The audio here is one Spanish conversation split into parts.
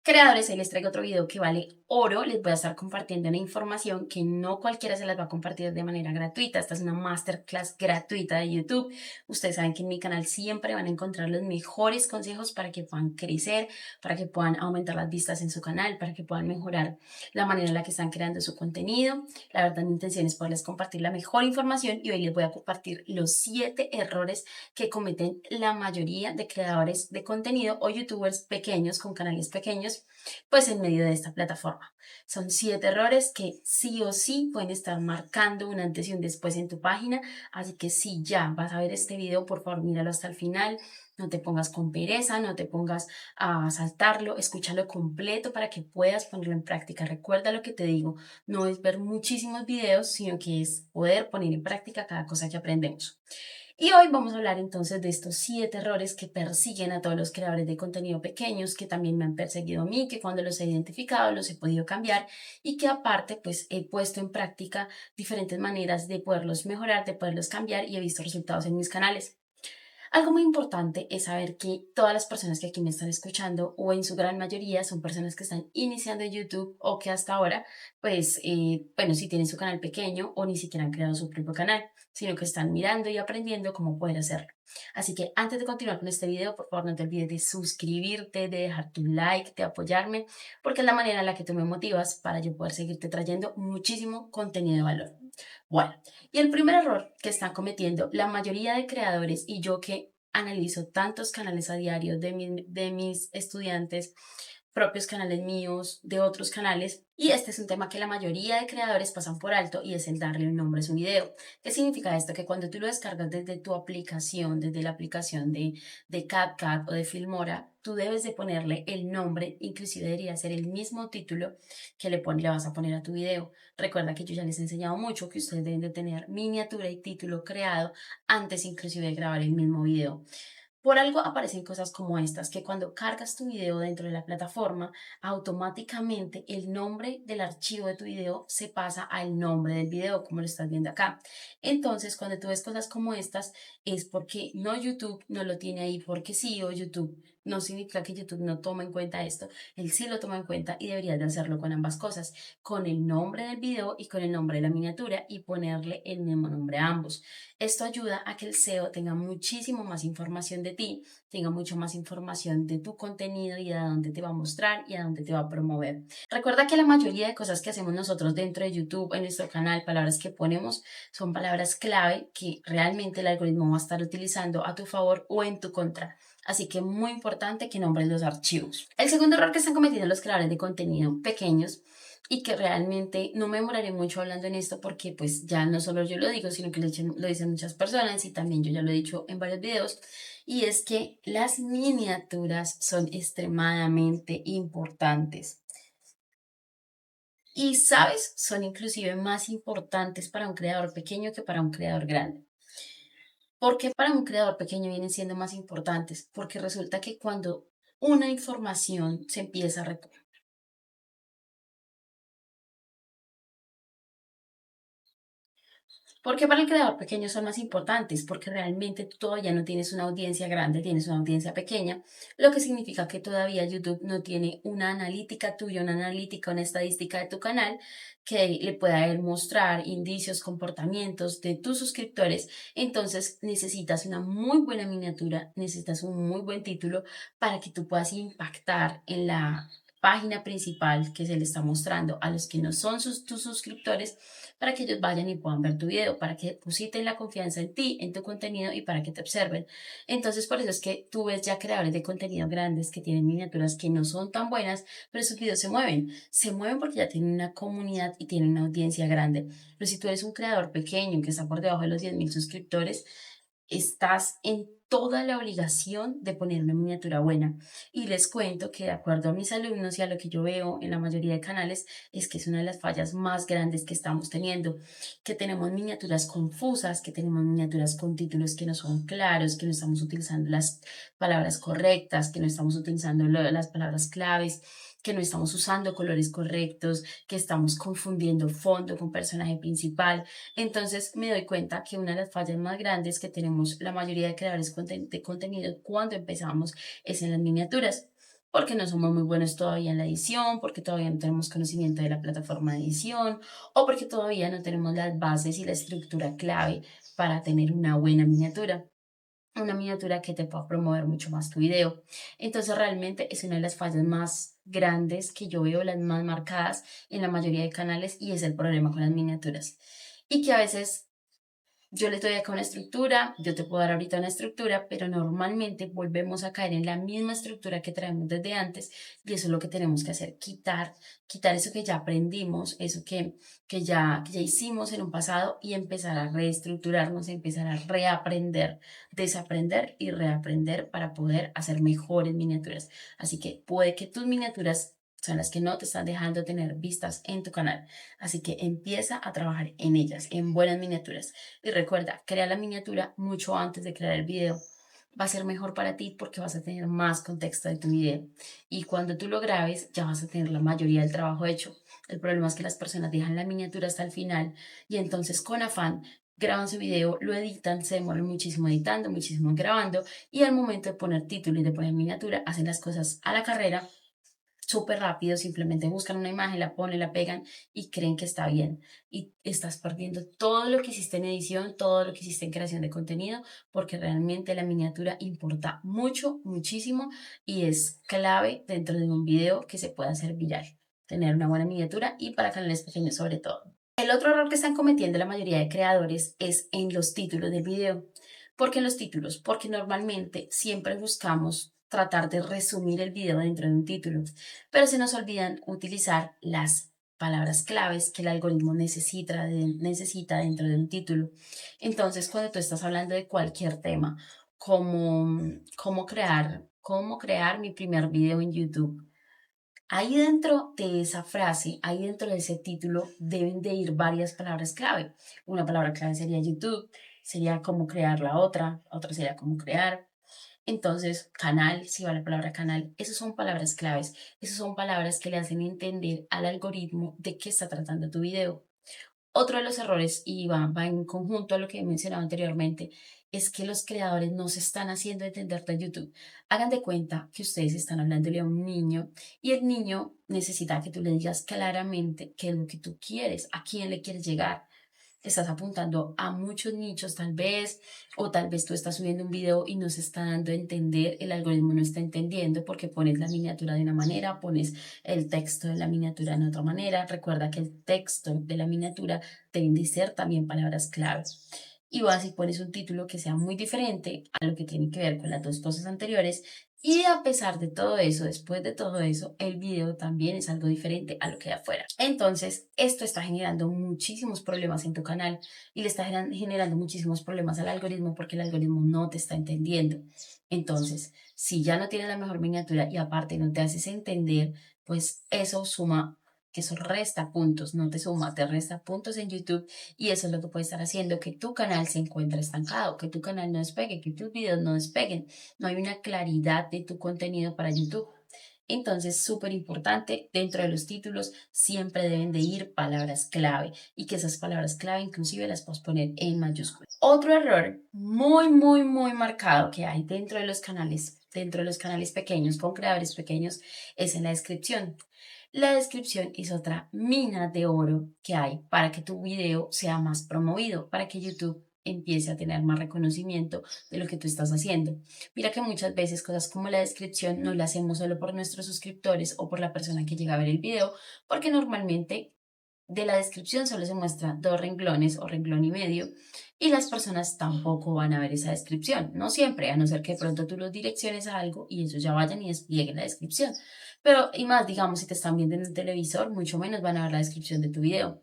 Creadores, hoy les traigo otro video que vale oro. Les voy a estar compartiendo una información que no cualquiera se las va a compartir de manera gratuita. Esta es una masterclass gratuita de YouTube. Ustedes saben que en mi canal siempre van a encontrar los mejores consejos para que puedan crecer, para que puedan aumentar las vistas en su canal, para que puedan mejorar la manera en la que están creando su contenido. La verdad, mi intención es poderles compartir la mejor información y hoy les voy a compartir los 7 errores que cometen la mayoría de creadores de contenido o youtubers pequeños con canales pequeños pues en medio de esta plataforma. Son 7 errores que sí o sí pueden estar marcando un antes y un después en tu página, así que si ya vas a ver este video, por favor míralo hasta el final, no te pongas con pereza, no te pongas a saltarlo, escúchalo completo para que puedas ponerlo en práctica. Recuerda lo que te digo, no es ver muchísimos videos, sino que es poder poner en práctica cada cosa que aprendemos. Y hoy vamos a hablar entonces de estos 7 errores que persiguen a todos los creadores de contenido pequeños, que también me han perseguido a mí, que cuando los he identificado los he podido cambiar y que aparte pues he puesto en práctica diferentes maneras de poderlos mejorar, de poderlos cambiar y he visto resultados en mis canales. Algo muy importante es saber que todas las personas que aquí me están escuchando, o en su gran mayoría, son personas que están iniciando en YouTube o que hasta ahora, pues, bueno, si tienen su canal pequeño o ni siquiera han creado su propio canal, sino que están mirando y aprendiendo cómo poder hacerlo. Así que antes de continuar con este video, por favor, no te olvides de suscribirte, de dejar tu like, de apoyarme, porque es la manera en la que tú me motivas para yo poder seguirte trayendo muchísimo contenido de valor. Bueno, y el primer error que están cometiendo la mayoría de creadores y yo que analizo tantos canales a diario de mis estudiantes, propios canales míos, de otros canales, y este es un tema que la mayoría de creadores pasan por alto y es el darle un nombre a su video. ¿Qué significa esto? Que cuando tú lo descargas desde tu aplicación, desde la aplicación de CapCut o de Filmora, tú debes de ponerle el nombre, inclusive debería ser el mismo título que le vas a poner a tu video. Recuerda que yo ya les he enseñado mucho que ustedes deben de tener miniatura y título creado antes inclusive de grabar el mismo video. Por algo aparecen cosas como estas, que cuando cargas tu video dentro de la plataforma, automáticamente el nombre del archivo de tu video se pasa al nombre del video, como lo estás viendo acá. Entonces, cuando tú ves cosas como estas, es porque no YouTube no lo tiene ahí porque sí, o YouTube no significa que YouTube no toma en cuenta esto. Él sí lo toma en cuenta y deberías de hacerlo con ambas cosas, con el nombre del video y con el nombre de la miniatura y ponerle el mismo nombre a ambos. Esto ayuda a que el SEO tenga muchísimo más información de ti, tenga mucho más información de tu contenido y a dónde te va a mostrar y a dónde te va a promover. Recuerda que la mayoría de cosas que hacemos nosotros dentro de YouTube, en nuestro canal, palabras que ponemos, son palabras clave que realmente el algoritmo va a estar utilizando a tu favor o en tu contra. Así que muy importante que nombres los archivos. El segundo error que están cometiendo los creadores de contenido pequeños y que realmente no me demoraré mucho hablando en esto porque pues ya no solo yo lo digo, sino que lo dicen muchas personas y también yo ya lo he dicho en varios videos, y es que las miniaturas son extremadamente importantes. Y, ¿sabes? Son inclusive más importantes para un creador pequeño que para un creador grande. ¿Por qué para un creador pequeño vienen siendo más importantes? Porque resulta que cuando una información se empieza a ¿por qué para el creador pequeño son más importantes? Porque realmente tú todavía no tienes una audiencia grande, tienes una audiencia pequeña, lo que significa que todavía YouTube no tiene una analítica tuya, una analítica, una estadística de tu canal que le pueda él mostrar indicios, comportamientos de tus suscriptores. Entonces necesitas una muy buena miniatura, necesitas un muy buen título para que tú puedas impactar en la página principal que se le está mostrando a los que no son tus suscriptores para que ellos vayan y puedan ver tu video, para que depositen la confianza en ti, en tu contenido y para que te observen. Entonces, por eso es que tú ves ya creadores de contenido grandes que tienen miniaturas que no son tan buenas, pero sus videos se mueven. Se mueven porque ya tienen una comunidad y tienen una audiencia grande. Pero si tú eres un creador pequeño que está por debajo de los 10.000 suscriptores, estás en toda la obligación de poner una miniatura buena. Y les cuento que de acuerdo a mis alumnos y a lo que yo veo en la mayoría de canales, es que es una de las fallas más grandes que estamos teniendo, que tenemos miniaturas confusas, que tenemos miniaturas con títulos que no son claros, que no estamos utilizando las palabras correctas, que no estamos utilizando las palabras claves, que no estamos usando colores correctos, que estamos confundiendo fondo con personaje principal. Entonces me doy cuenta que una de las fallas más grandes que tenemos la mayoría de creadores de contenido cuando empezamos es en las miniaturas. porque no somos muy buenos todavía en la edición, porque todavía no tenemos conocimiento de la plataforma de edición o porque todavía no tenemos las bases y la estructura clave para tener una buena miniatura. Una miniatura que te pueda promover mucho más tu video. Entonces realmente es una de las fallas más grandes que yo veo, las más marcadas en la mayoría de canales y es el problema con las miniaturas. Y que a veces yo les doy acá una estructura, yo te puedo dar ahorita una estructura, pero normalmente volvemos a caer en la misma estructura que traemos desde antes y eso es lo que tenemos que hacer, quitar eso que ya aprendimos, eso que ya hicimos en un pasado y empezar a reestructurarnos, empezar a reaprender, desaprender y reaprender para poder hacer mejores miniaturas. Así que puede que tus miniaturas son las que no te están dejando tener vistas en tu canal. Así que empieza a trabajar en ellas, en buenas miniaturas. Y recuerda, crea la miniatura mucho antes de crear el video. Va a ser mejor para ti porque vas a tener más contexto de tu video. Y cuando tú lo grabes, ya vas a tener la mayoría del trabajo hecho. El problema es que las personas dejan la miniatura hasta el final y entonces con afán graban su video, lo editan, se demoran muchísimo editando, muchísimo grabando y al momento de poner título y de poner miniatura, hacen las cosas a la carrera súper rápido, simplemente buscan una imagen, la ponen, la pegan y creen que está bien. Y estás perdiendo todo lo que hiciste en edición, todo lo que hiciste en creación de contenido, porque realmente la miniatura importa mucho, muchísimo y es clave dentro de un video que se pueda hacer viral. Tener una buena miniatura y para canales pequeños sobre todo. El otro error que están cometiendo la mayoría de creadores es en los títulos del video. ¿Por qué en los títulos? Porque normalmente siempre buscamos tratar de resumir el video dentro de un título, pero se nos olvidan utilizar las palabras claves que el algoritmo necesita dentro de un título. Entonces, cuando tú estás hablando de cualquier tema, como cómo crear mi primer video en YouTube, ahí dentro de esa frase, ahí dentro de ese título, deben de ir varias palabras clave. Una palabra clave sería YouTube, sería cómo crear la otra sería cómo crear. Entonces, canal, si va la palabra canal, esas son palabras claves, esas son palabras que le hacen entender al algoritmo de qué está tratando tu video. Otro de los errores, y va en conjunto a lo que he mencionado anteriormente, es que los creadores no se están haciendo entender de YouTube. Hagan de cuenta que ustedes están hablándole a un niño y el niño necesita que tú le digas claramente qué es lo que tú quieres, a quién le quieres llegar. Estás apuntando a muchos nichos tal vez, o tal vez tú estás subiendo un video y no se está dando a entender, el algoritmo no está entendiendo porque pones la miniatura de una manera, pones el texto de la miniatura de otra manera. Recuerda que el texto de la miniatura deben de ser también palabras claves. Y vas y pones un título que sea muy diferente a lo que tiene que ver con las dos cosas anteriores. Y a pesar de todo eso, después de todo eso, el video también es algo diferente a lo que hay afuera. Entonces, esto está generando muchísimos problemas en tu canal y le está generando muchísimos problemas al algoritmo porque el algoritmo no te está entendiendo. Entonces, si ya no tienes la mejor miniatura y aparte no te haces entender, pues eso resta puntos, no te suma, te resta puntos en YouTube y eso es lo que puede estar haciendo que tu canal se encuentre estancado, que tu canal no despegue, que tus videos no despeguen. No hay una claridad de tu contenido para YouTube. Entonces, súper importante, dentro de los títulos siempre deben de ir palabras clave y que esas palabras clave inclusive las puedes poner en mayúsculas. Otro error muy, muy, muy marcado que hay dentro de los canales pequeños, con creadores pequeños, es en la descripción. La descripción es otra mina de oro que hay para que tu video sea más promovido, para que YouTube empiece a tener más reconocimiento de lo que tú estás haciendo. Mira que muchas veces cosas como la descripción no la hacemos solo por nuestros suscriptores o por la persona que llega a ver el video, porque normalmente de la descripción solo se muestra dos renglones o renglón y medio y las personas tampoco van a ver esa descripción, no siempre, a no ser que de pronto tú los direcciones a algo y ellos ya vayan y desplieguen la descripción. Pero, y más, digamos, si te están viendo en el televisor, mucho menos van a ver la descripción de tu video.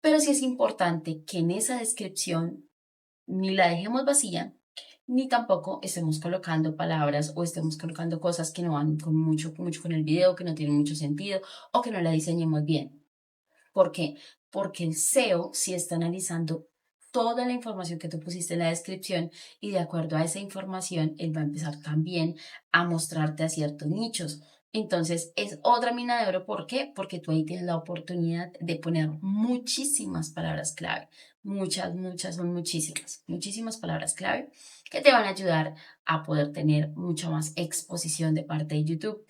Pero sí es importante que en esa descripción ni la dejemos vacía, ni tampoco estemos colocando palabras o estemos colocando cosas que no van con mucho con el video, que no tienen mucho sentido o que no la diseñemos bien. ¿Por qué? Porque el SEO sí está analizando toda la información que tú pusiste en la descripción y de acuerdo a esa información, él va a empezar también a mostrarte a ciertos nichos. Entonces, es otra mina de oro. ¿Por qué? Porque tú ahí tienes la oportunidad de poner muchísimas palabras clave. Muchas, muchas, son muchísimas, muchísimas palabras clave que te van a ayudar a poder tener mucha más exposición de parte de YouTube.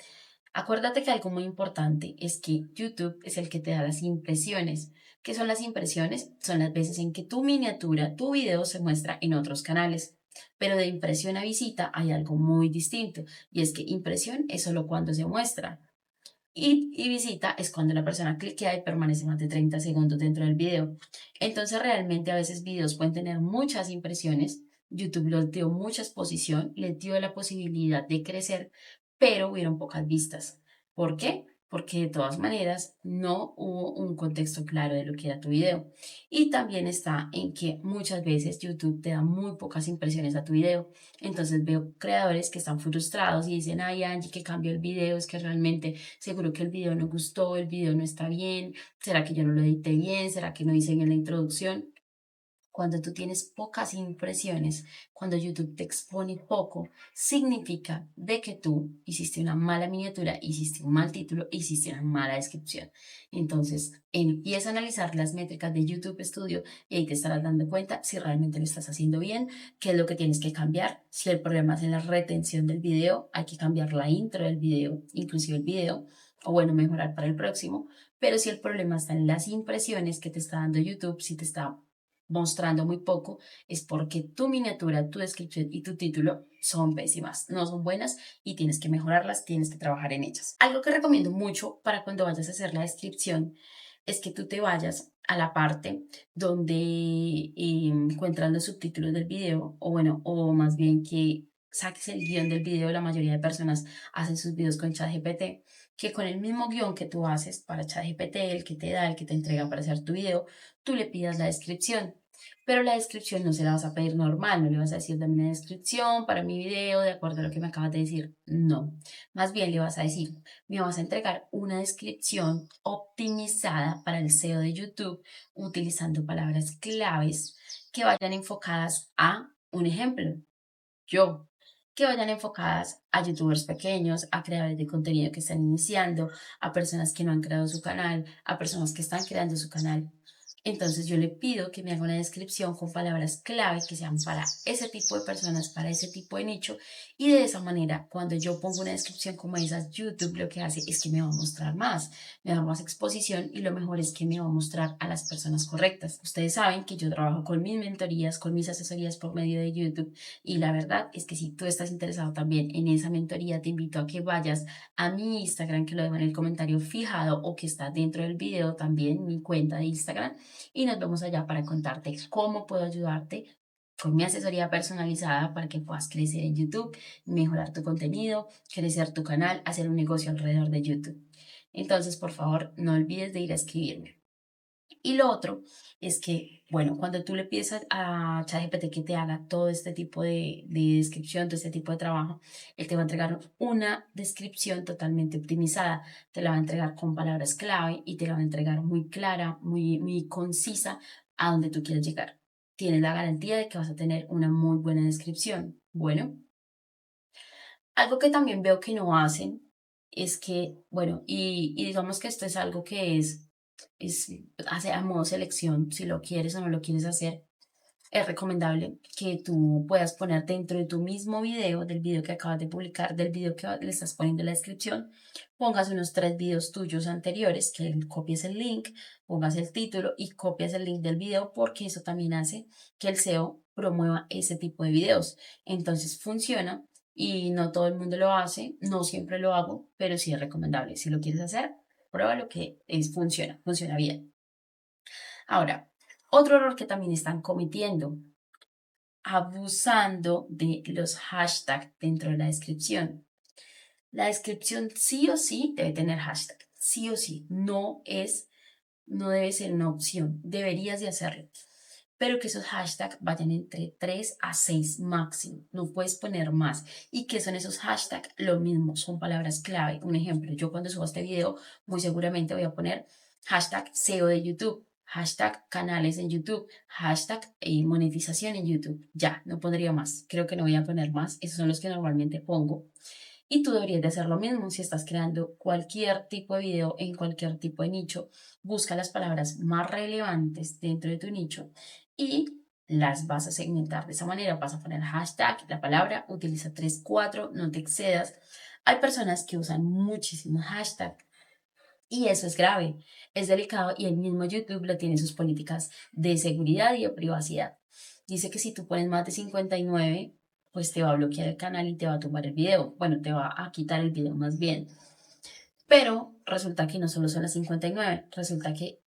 Acuérdate que algo muy importante es que YouTube es el que te da las impresiones. ¿Qué son las impresiones? Son las veces en que tu miniatura, tu video se muestra en otros canales. Pero de impresión a visita hay algo muy distinto y es que impresión es solo cuando se muestra. Y visita es cuando la persona cliquea y permanece más de 30 segundos dentro del video. Entonces realmente a veces videos pueden tener muchas impresiones. YouTube les dio mucha exposición, les dio la posibilidad de crecer, pero hubieron pocas vistas. ¿Por qué? Porque de todas maneras no hubo un contexto claro de lo que era tu video. Y también está en que muchas veces YouTube te da muy pocas impresiones a tu video. Entonces veo creadores que están frustrados y dicen, ay Angie, que cambió el video, es que realmente seguro que el video no gustó, el video no está bien, ¿será que yo no lo edité bien? ¿Será que no hice bien la introducción? Cuando tú tienes pocas impresiones, cuando YouTube te expone poco, significa de que tú hiciste una mala miniatura, hiciste un mal título, hiciste una mala descripción. Entonces, empieza a analizar las métricas de YouTube Studio y ahí te estarás dando cuenta si realmente lo estás haciendo bien, qué es lo que tienes que cambiar. Si el problema es en la retención del video, hay que cambiar la intro del video, inclusive el video, o bueno, mejorar para el próximo. Pero si el problema está en las impresiones que te está dando YouTube, si te está mostrando muy poco, es porque tu miniatura, tu descripción y tu título son pésimas, no son buenas y tienes que mejorarlas, tienes que trabajar en ellas. Algo que recomiendo mucho para cuando vayas a hacer la descripción es que tú te vayas a la parte donde encuentras los subtítulos del video, o bueno, o más bien que saques el guión del video. La mayoría de personas hacen sus videos con ChatGPT, que con el mismo guión que tú haces para ChatGPT, el que te da, el que te entrega para hacer tu video, tú le pidas la descripción. Pero la descripción no se la vas a pedir normal, no le vas a decir, dame una descripción para mi video de acuerdo a lo que me acabas de decir. No, más bien le vas a decir, me vas a entregar una descripción optimizada para el SEO de YouTube utilizando palabras claves que vayan enfocadas a un ejemplo. Yo, que vayan enfocadas a youtubers pequeños, a creadores de contenido que están iniciando, a personas que no han creado su canal, a personas que están creando su canal. Entonces yo le pido que me haga una descripción con palabras clave que sean para ese tipo de personas, para ese tipo de nicho. Y de esa manera, cuando yo pongo una descripción como esas, YouTube lo que hace es que me va a mostrar más, me da más exposición y lo mejor es que me va a mostrar a las personas correctas. Ustedes saben que yo trabajo con mis mentorías, con mis asesorías por medio de YouTube. Y la verdad es que si tú estás interesado también en esa mentoría, te invito a que vayas a mi Instagram, que lo dejo en el comentario fijado o que está dentro del video también, mi cuenta de Instagram. Y nos vemos allá para contarte cómo puedo ayudarte con mi asesoría personalizada para que puedas crecer en YouTube, mejorar tu contenido, crecer tu canal, hacer un negocio alrededor de YouTube. Entonces, por favor, no olvides de ir a escribirme. Y lo otro es que, bueno, cuando tú le pides a ChatGPT que te haga todo este tipo de descripción, todo este tipo de trabajo, él te va a entregar una descripción totalmente optimizada. Te la va a entregar con palabras clave y te la va a entregar muy clara, muy concisa a donde tú quieres llegar. Tienes la garantía de que vas a tener una muy buena descripción. Bueno, algo que también veo que no hacen es que, bueno, y digamos que esto es algo que es hace a modo selección, si lo quieres o no lo quieres hacer, es recomendable que tú puedas poner dentro de tu mismo video, del video que acabas de publicar, del video que le estás poniendo en la descripción, pongas unos 3 videos tuyos anteriores, que copies el link, pongas el título y copias el link del video, porque eso también hace que el SEO promueva ese tipo de videos. Entonces funciona y no todo el mundo lo hace, no siempre lo hago, pero sí es recomendable. Si lo quieres hacer, prueba lo que funciona, funciona bien. Ahora, otro error que también están cometiendo, abusando de los hashtags dentro de la descripción. La descripción sí o sí debe tener hashtag, sí o sí, no debe ser una opción, deberías de hacerlo, pero que esos hashtags vayan entre 3 a 6 máximo, no puedes poner más. ¿Y qué son esos hashtags? Lo mismo, son palabras clave. Un ejemplo, yo cuando subo este video, muy seguramente voy a poner hashtag SEO de YouTube, hashtag canales en YouTube, hashtag monetización en YouTube. Ya, no pondría más, creo que no voy a poner más, esos son los que normalmente pongo. Y tú deberías de hacer lo mismo si estás creando cualquier tipo de video en cualquier tipo de nicho. Busca las palabras más relevantes dentro de tu nicho y las vas a segmentar de esa manera. Vas a poner hashtag, la palabra, utiliza 3 4 no te excedas. Hay personas que usan muchísimos hashtags y eso es grave, es delicado y el mismo YouTube lo tiene sus políticas de seguridad y de privacidad. Dice que si tú pones más de 59, pues te va a bloquear el canal y te va a tumbar el video. Bueno, te va a quitar el video más bien. Pero resulta que no solo son las 59, resulta que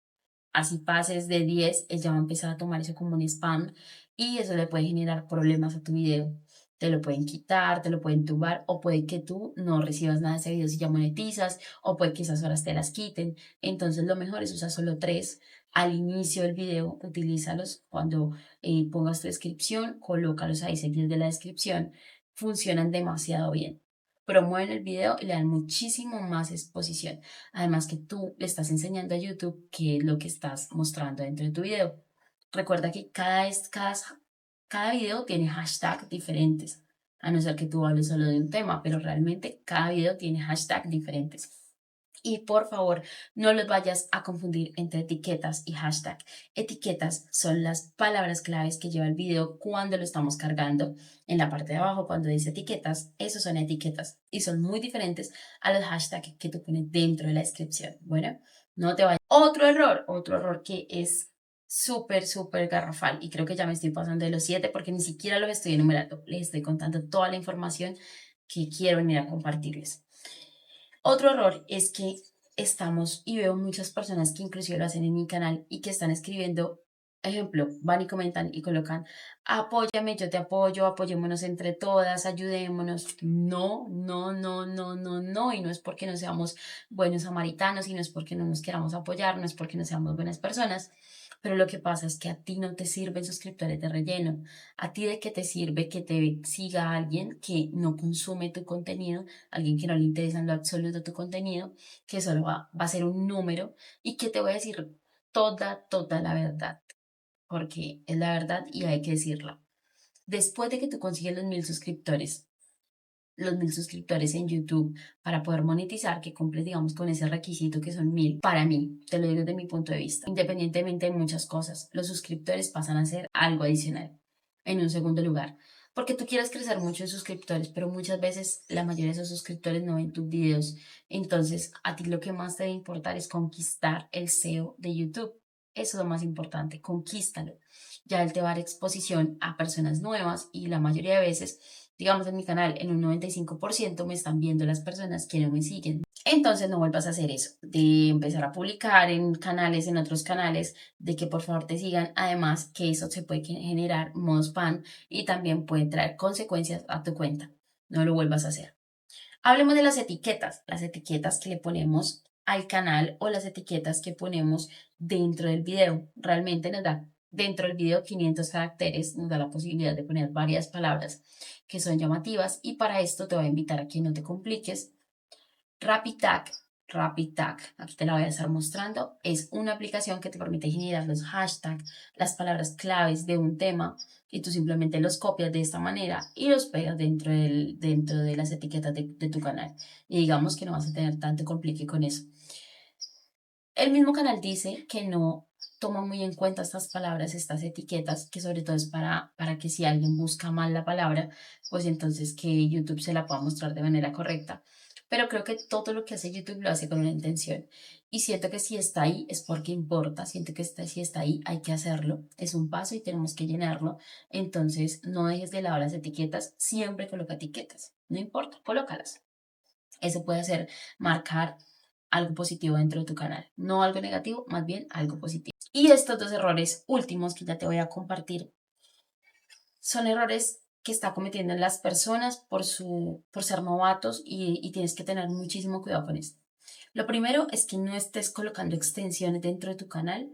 así pases de 10, ella va a empezar a tomar eso como un spam y eso le puede generar problemas a tu video. Te lo pueden quitar, te lo pueden tumbar o puede que tú no recibas nada de ese video si ya monetizas o puede que esas horas te las quiten. Entonces lo mejor es usar solo tres al inicio del video, utilízalos cuando pongas tu descripción, colócalos ahí seguidos de la descripción. Funcionan demasiado bien. Promueven el video y le dan muchísimo más exposición. Además que tú le estás enseñando a YouTube qué es lo que estás mostrando dentro de tu video. Recuerda que cada video tiene hashtags diferentes, a no ser que tú hables solo de un tema, pero realmente cada video tiene hashtags diferentes. Y por favor, no los vayas a confundir entre etiquetas y hashtag. Etiquetas son las palabras claves que lleva el video cuando lo estamos cargando. En la parte de abajo, cuando dice etiquetas, esos son etiquetas y son muy diferentes a los hashtags que tú pones dentro de la descripción. Bueno, no te vayas. Otro error que es súper garrafal y creo que ya me estoy pasando de los 7 porque ni siquiera los estoy enumerando. Les estoy contando toda la información que quiero venir a compartirles. Otro error es que estamos, y veo muchas personas que inclusive lo hacen en mi canal y que están escribiendo, ejemplo, van y comentan y colocan, apóyame, yo te apoyo, apoyémonos entre todas, ayudémonos. No, y no es porque no seamos buenos samaritanos y no es porque no nos queramos apoyar, no es porque no seamos buenas personas. Pero lo que pasa es que a ti no te sirven suscriptores de relleno. ¿A ti de qué te sirve que te siga alguien que no consume tu contenido, alguien que no le interesa en lo absoluto tu contenido, que solo va a ser un número y que te voy a decir toda la verdad, porque es la verdad y hay que decirla? Después de que tú consigues los 1000 suscriptores en YouTube para poder monetizar, que cumples, digamos, con ese requisito que son 1000, para mí, te lo digo desde mi punto de vista, independientemente de muchas cosas, los suscriptores pasan a ser algo adicional. En un segundo lugar, porque tú quieres crecer mucho en suscriptores, pero muchas veces la mayoría de esos suscriptores no ven tus videos. Entonces, a ti lo que más te debe importar es conquistar el SEO de YouTube. Eso es lo más importante, conquístalo. Ya él te va a dar exposición a personas nuevas y la mayoría de veces, digamos en mi canal, en un 95% me están viendo las personas que no me siguen. Entonces no vuelvas a hacer eso, de empezar a publicar en canales, en otros canales, de que por favor te sigan. Además que eso se puede generar modo spam y también puede traer consecuencias a tu cuenta. No lo vuelvas a hacer. Hablemos de las etiquetas que le ponemos al canal o las etiquetas que ponemos dentro del video. Realmente nos da dentro del video 500 caracteres, nos da la posibilidad de poner varias palabras que son llamativas y para esto te voy a invitar a que no te compliques. RapidTag, RapidTag, aquí te la voy a estar mostrando, es una aplicación que te permite generar los hashtags, las palabras claves de un tema y tú simplemente los copias de esta manera y los pegas dentro de las etiquetas de tu canal. Y digamos que no vas a tener tanto complique con eso. El mismo canal dice que no toma muy en cuenta estas palabras, estas etiquetas, que sobre todo es para que si alguien busca mal la palabra, pues entonces que YouTube se la pueda mostrar de manera correcta. Pero creo que todo lo que hace YouTube lo hace con una intención. Y siento que si está ahí es porque importa, siento que si está ahí hay que hacerlo. Es un paso y tenemos que llenarlo. Entonces no dejes de lado las etiquetas, siempre coloca etiquetas. No importa, colócalas. Eso puede hacer marcar algo positivo dentro de tu canal. No algo negativo, más bien algo positivo. Y estos dos errores últimos que ya te voy a compartir son errores que está cometiendo las personas por ser novatos y tienes que tener muchísimo cuidado con esto. Lo primero es que no estés colocando extensiones dentro de tu canal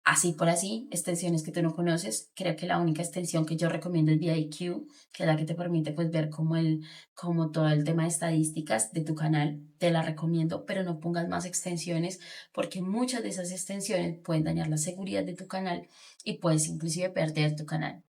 así por así, extensiones que tú no conoces. Creo que la única extensión que yo recomiendo es VIQ, que es la que te permite pues ver como todo el tema de estadísticas de tu canal. Te la recomiendo, pero no pongas más extensiones porque muchas de esas extensiones pueden dañar la seguridad de tu canal y puedes inclusive perder tu canal.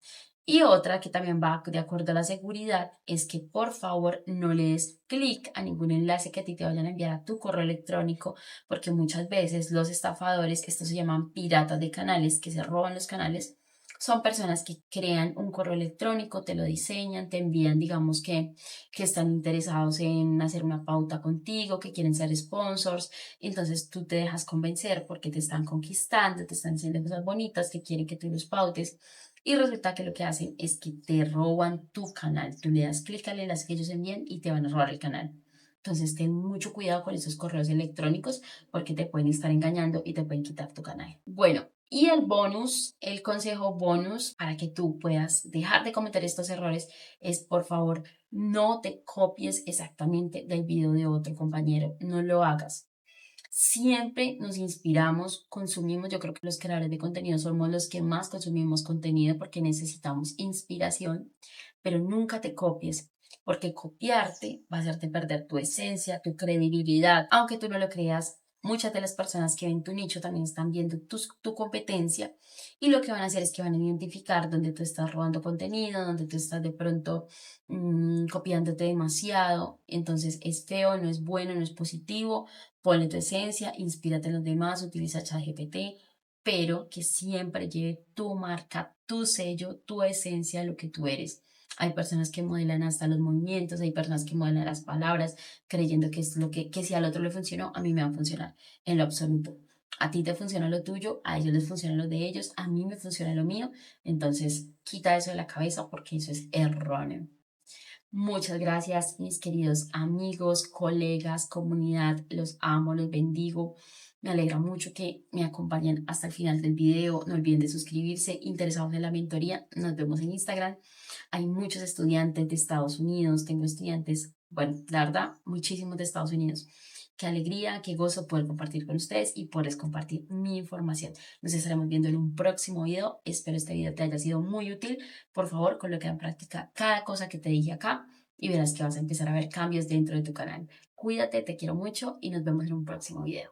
Y otra que también va de acuerdo a la seguridad es que por favor no le des clic a ningún enlace que a ti te vayan a enviar a tu correo electrónico, porque muchas veces los estafadores, estos se llaman piratas de canales, que se roban los canales, Son personas que crean un correo electrónico, te lo diseñan, te envían, digamos que están interesados en hacer una pauta contigo, que quieren ser sponsors. Entonces tú te dejas convencer porque te están conquistando, te están diciendo cosas bonitas, que quieren que tú los pautes. Y resulta que lo que hacen es que te roban tu canal. Tú le das clic al enlace que ellos envían y te van a robar el canal. Entonces ten mucho cuidado con esos correos electrónicos porque te pueden estar engañando y te pueden quitar tu canal. Bueno, y el bonus, el consejo bonus para que tú puedas dejar de cometer estos errores es, por favor, no te copies exactamente del video de otro compañero, no lo hagas. Siempre nos inspiramos, consumimos, yo creo que los creadores de contenido somos los que más consumimos contenido porque necesitamos inspiración, pero nunca te copies, porque copiarte va a hacerte perder tu esencia, tu credibilidad. Aunque tú no lo creas, muchas de las personas que ven tu nicho también están viendo tu competencia y lo que van a hacer es que van a identificar dónde tú estás robando contenido, dónde tú estás de pronto copiándote demasiado. Entonces es feo, no es bueno, no es positivo. Ponle tu esencia, inspírate en los demás, utiliza ChatGPT, pero que siempre lleve tu marca, tu sello, tu esencia, lo que tú eres. Hay personas que modelan hasta los movimientos, hay personas que modelan las palabras, creyendo que es lo que si al otro le funcionó, a mí me va a funcionar. En lo absoluto. A ti te funciona lo tuyo, a ellos les funciona lo de ellos, a mí me funciona lo mío. Entonces, quita eso de la cabeza porque eso es erróneo. Muchas gracias, mis queridos amigos, colegas, comunidad. Los amo, los bendigo. Me alegra mucho que me acompañen hasta el final del video. No olviden de suscribirse. Interesados en la mentoría, nos vemos en Instagram. Hay muchos estudiantes de Estados Unidos. Tengo estudiantes, bueno, la verdad, muchísimos de Estados Unidos. Qué alegría, qué gozo poder compartir con ustedes y poderles compartir mi información. Nos estaremos viendo en un próximo video. Espero este video te haya sido muy útil. Por favor, coloca en práctica cada cosa que te dije acá y verás que vas a empezar a ver cambios dentro de tu canal. Cuídate, te quiero mucho y nos vemos en un próximo video.